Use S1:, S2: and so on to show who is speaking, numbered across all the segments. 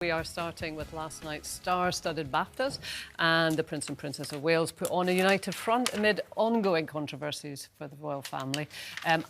S1: We are starting with last night's star-studded BAFTAs, and the Prince and Princess of Wales put on a united front amid ongoing controversies for the royal family.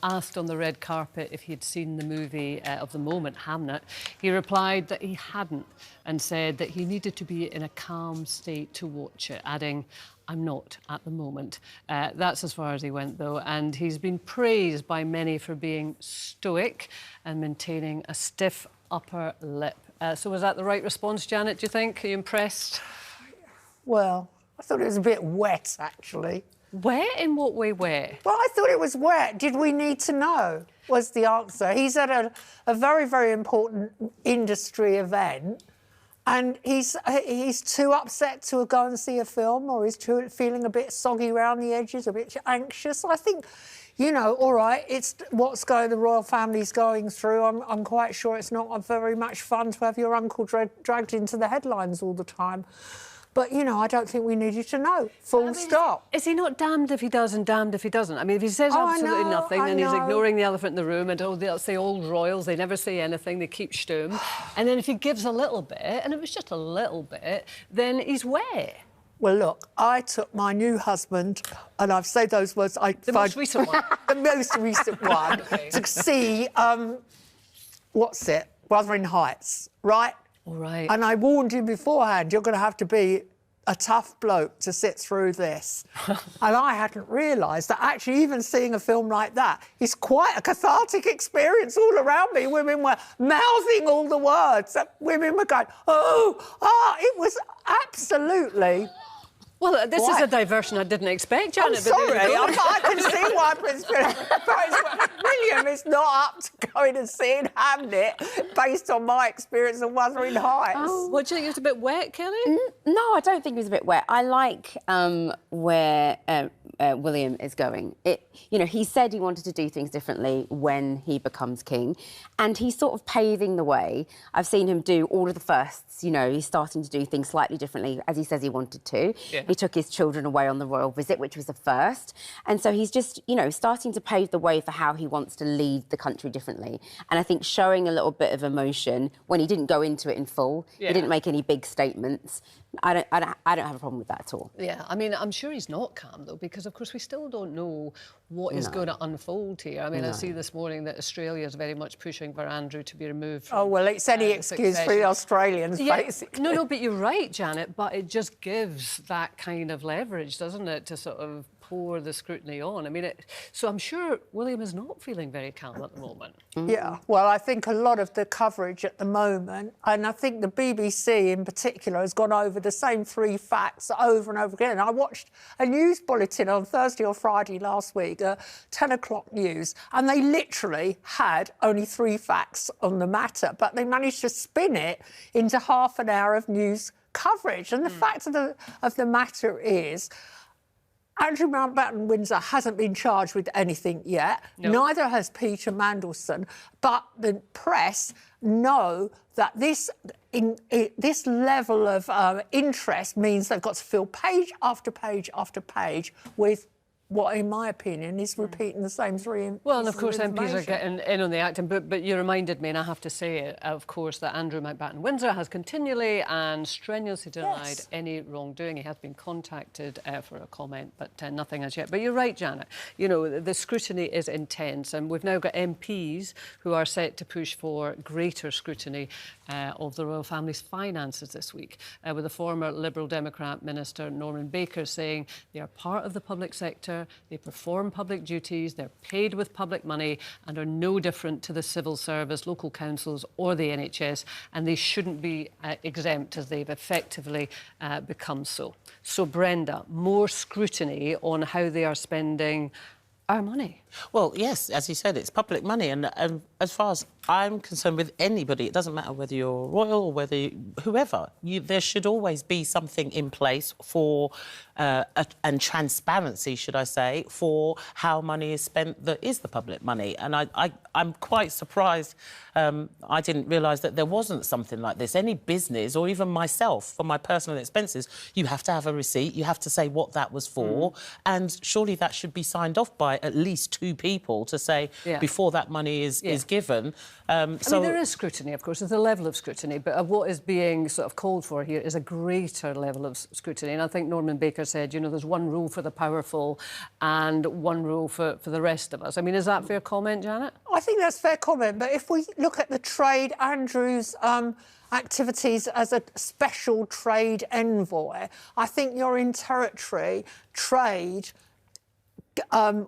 S1: Asked on the red carpet if he'd seen the movie of the moment, Hamnet, he replied that he hadn't and said that he needed to be in a calm state to watch it, adding, "I'm not at the moment." That's as far as he went, though, and he's been praised by many for being stoic and maintaining a stiff upper lip. So was that the right response, Janet, do you think? Are you impressed?
S2: Well, I thought it was a bit wet, actually.
S1: Wet? In what way wet?
S2: Well, I thought it was wet. Did we need to know, was the answer. He's at a very, very important industry event, and he's too upset to go and see a film, or he's feeling a bit soggy around the edges, a bit anxious. I think, you know, all right, it's what's the royal family's going through. I'm quite sure it's not very much fun to have your uncle dragged into the headlines all the time. But, you know, I don't think we needed to know. Full stop.
S1: Is he not damned if he does and damned if he doesn't? I mean, if he says absolutely nothing, then he's ignoring the elephant in the room, and they'll say old royals, they never say anything, they keep stum. And then if he gives a little bit, and it was just a little bit, then he's wet.
S2: Well, look, I took my new husband, and I've said those words...
S1: The most recent one.
S2: The most recent one, okay. To see, what's it? Wuthering Heights, right?
S1: All right.
S2: And I warned him beforehand, you're going to have to be a tough bloke to sit through this. And I hadn't realised that actually even seeing a film like that is quite a cathartic experience all around me. Women were mouthing all the words. Women were going, it was absolutely...
S1: Well, this is a diversion I didn't expect, Janet.
S2: I'm sorry, I can see why Prince William is not up to going and seeing Hamnet based on my experience of Wuthering Heights.
S1: Oh. What, do you think it was a bit wet, Kelly?
S3: No, I don't think it was a bit wet. I like where William is going. You know, he said he wanted to do things differently when he becomes king, and he's sort of paving the way. I've seen him do all of the firsts, you know, he's starting to do things slightly differently, as he says he wanted to. Yeah. He took his children away on the royal visit, which was a first. And so he's just, you know, starting to pave the way for how he wants to lead the country differently. And I think showing a little bit of emotion when he didn't go into it in full, he didn't make any big statements. I don't have a problem with that at all.
S1: Yeah, I mean, I'm sure he's not calm, though, because, of course, we still don't know what is going to unfold here. I mean, I see this morning that Australia is very much pushing for Andrew to be removed from...
S2: Oh, well, it's any excuse for the Australians, basically.
S1: No, but you're right, Janet, but it just gives that kind of leverage, doesn't it, to sort of pour the scrutiny on. I mean, so I'm sure William is not feeling very calm at the moment.
S2: Yeah, well, I think a lot of the coverage at the moment, and I think the BBC in particular has gone over the same three facts over and over again. I watched a news bulletin on Thursday or Friday last week, 10 o'clock news, and they literally had only three facts on the matter, but they managed to spin it into half an hour of news coverage. And the fact of the matter is, Andrew Mountbatten-Windsor hasn't been charged with anything yet. No. Neither has Peter Mandelson. But the press know that this level of interest means they've got to fill page after page after page with what, in my opinion, is repeating the same three...
S1: Well, and of course MPs are getting in on the acting, but you reminded me, and I have to say it, of course, that Andrew Mountbatten-Windsor has continually and strenuously denied any wrongdoing. He has been contacted for a comment, but nothing as yet. But you're right, Janet. You know, the scrutiny is intense, and we've now got MPs who are set to push for greater scrutiny of the royal family's finances this week, with the former Liberal Democrat Minister Norman Baker saying they are part of the public sector, they perform public duties, they're paid with public money and are no different to the civil service, local councils or the NHS, and they shouldn't be exempt as they've effectively become so. So, Brenda, more scrutiny on how they are spending our money.
S4: Well, yes, as you said, it's public money, and as far as I'm concerned with anybody, it doesn't matter whether you're royal or whether whoever, there should always be something in place for and transparency, should I say, for how money is spent that is the public money. And I'm quite surprised I didn't realise that there wasn't something like this. Any business, or even myself, for my personal expenses, you have to have a receipt, you have to say what that was for, and surely that should be signed off by at least two people to say, before that money is given,
S1: I mean, there is scrutiny, of course. There's a level of scrutiny, but what is being sort of called for here is a greater level of scrutiny. And I think Norman Baker said, you know, there's one rule for the powerful and one rule for the rest of us. I mean, is that fair comment, Janet?
S2: I think that's fair comment, but if we look at the trade, Andrew's activities as a special trade envoy, I think you're in territory, trade,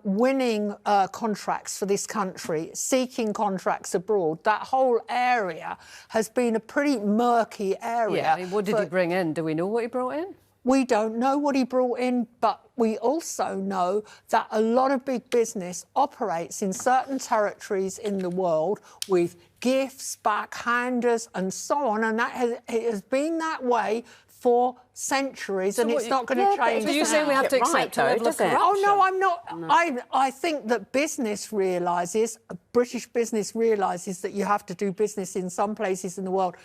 S2: winning contracts for this country, seeking contracts abroad. That whole area has been a pretty murky area.
S1: Yeah, I mean, what did he bring in? Do we know what he brought in?
S2: We don't know what he brought in, but we also know that a lot of big business operates in certain territories in the world with gifts, backhanders and so on, and it has been that way for centuries, and it's not going to change.
S1: So you're saying we have to accept a level of corruption?
S2: Oh, no, I'm not. No. I think that British business realises that you have to do business in some places in the world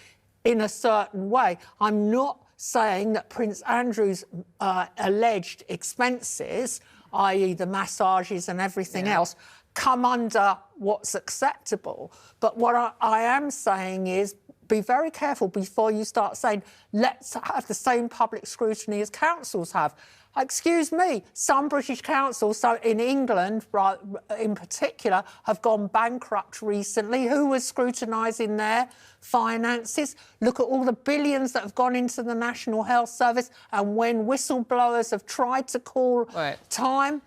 S2: in a certain way. I'm not saying that Prince Andrew's alleged expenses, i.e. the massages and everything else, come under what's acceptable. But what I am saying is, be very careful before you start saying, let's have the same public scrutiny as councils have. Excuse me, some British councils, so in England in particular, have gone bankrupt recently. Who was scrutinising their finances? Look at all the billions that have gone into the National Health Service, and when whistleblowers have tried to call time,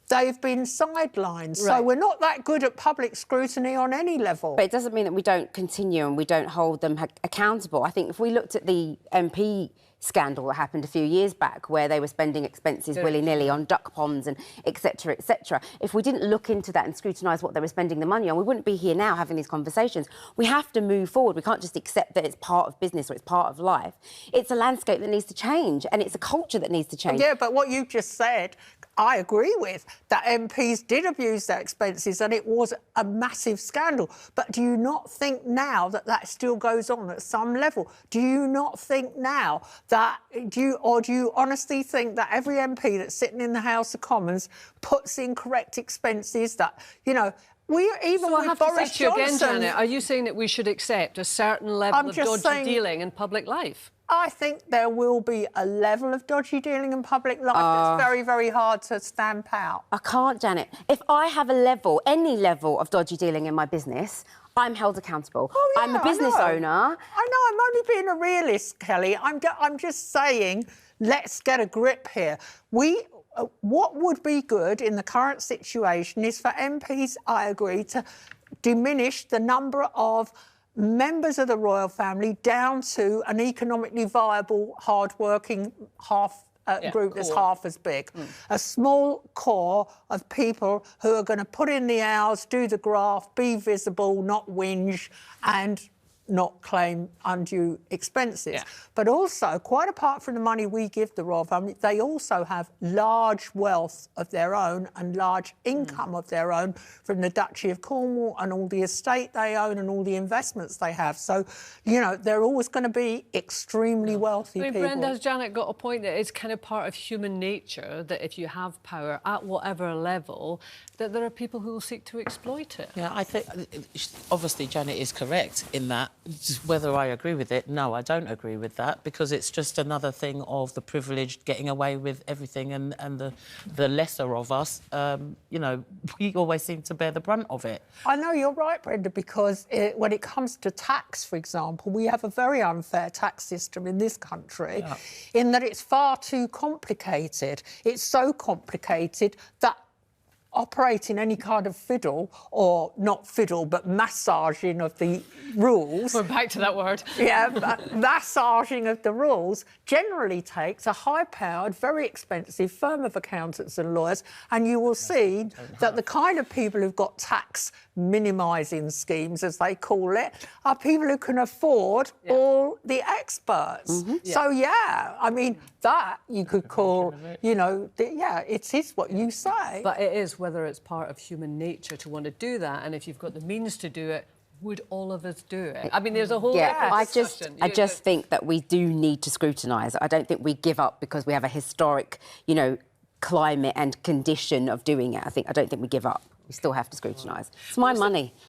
S2: they've been sidelined. Right. So we're not that good at public scrutiny on any level.
S3: But it doesn't mean that we don't continue and we don't hold them accountable. I think if we looked at the MP scandal that happened a few years back where they were spending expenses willy-nilly on duck ponds and et cetera, if we didn't look into that and scrutinise what they were spending the money on, we wouldn't be here now having these conversations. We have to move forward. We can't just accept that it's part of business or it's part of life. It's a landscape that needs to change and it's a culture that needs to change.
S2: Yeah, but what you just said, I agree with, that MPs did abuse their expenses and it was a massive scandal. But do you not think now that that still goes on at some level? Do you not think now that, do you honestly think that every MP that's sitting in the House of Commons puts in correct expenses that, you know,
S1: So I have to say to you again, Janet, are you saying that we should accept a certain level of dodgy dealing in public life?
S2: I think there will be a level of dodgy dealing in public life that's very, very hard to stamp out.
S3: I can't, Janet. If I have a level, any level of dodgy dealing in my business, I'm held accountable.
S2: Oh, yeah,
S3: I'm a business owner.
S2: I know, I'm only being a realist, Kelly. I'm just saying, let's get a grip here. What would be good in the current situation is for MPs, I agree, to diminish the number of members of the royal family down to an economically viable, hard-working group that's half as big. A small core of people who are going to put in the hours, do the graft, be visible, not whinge, and not claim undue expenses. Yeah. But also, quite apart from the money we give the royal family, they also have large wealth of their own and large income of their own from the Duchy of Cornwall and all the estate they own and all the investments they have. So, you know, they're always going to be extremely wealthy people.
S1: Brenda, has Janet got a point that it's kind of part of human nature that if you have power at whatever level, that there are people who will seek to exploit it?
S4: Yeah, I think, obviously, Janet is correct in that. Just whether I agree with it, no, I don't agree with that, because it's just another thing of the privileged getting away with everything and the lesser of us, you know, we always seem to bear the brunt of it.
S2: I know you're right, Brenda, because when it comes to tax, for example, we have a very unfair tax system in this country in that it's far too complicated. It's so complicated that operating any kind of fiddle, or not fiddle, but massaging of the rules.
S1: We're back to that word.
S2: Yeah, massaging of the rules generally takes a high-powered, very expensive firm of accountants and lawyers, and you will see that the kind of people who've got tax minimising schemes, as they call it, are people who can afford all the experts. So, yeah, I mean, that you could call, you know, it is what you say.
S1: But it is whether it's part of human nature to want to do that, and if you've got the means to do it, would all of us do it? I mean, there's a whole discussion.
S3: I just think that we do need to scrutinise. I don't think we give up because we have a historic, you know, climate and condition of doing it. I don't think we give up. We still have to scrutinise. It's my money.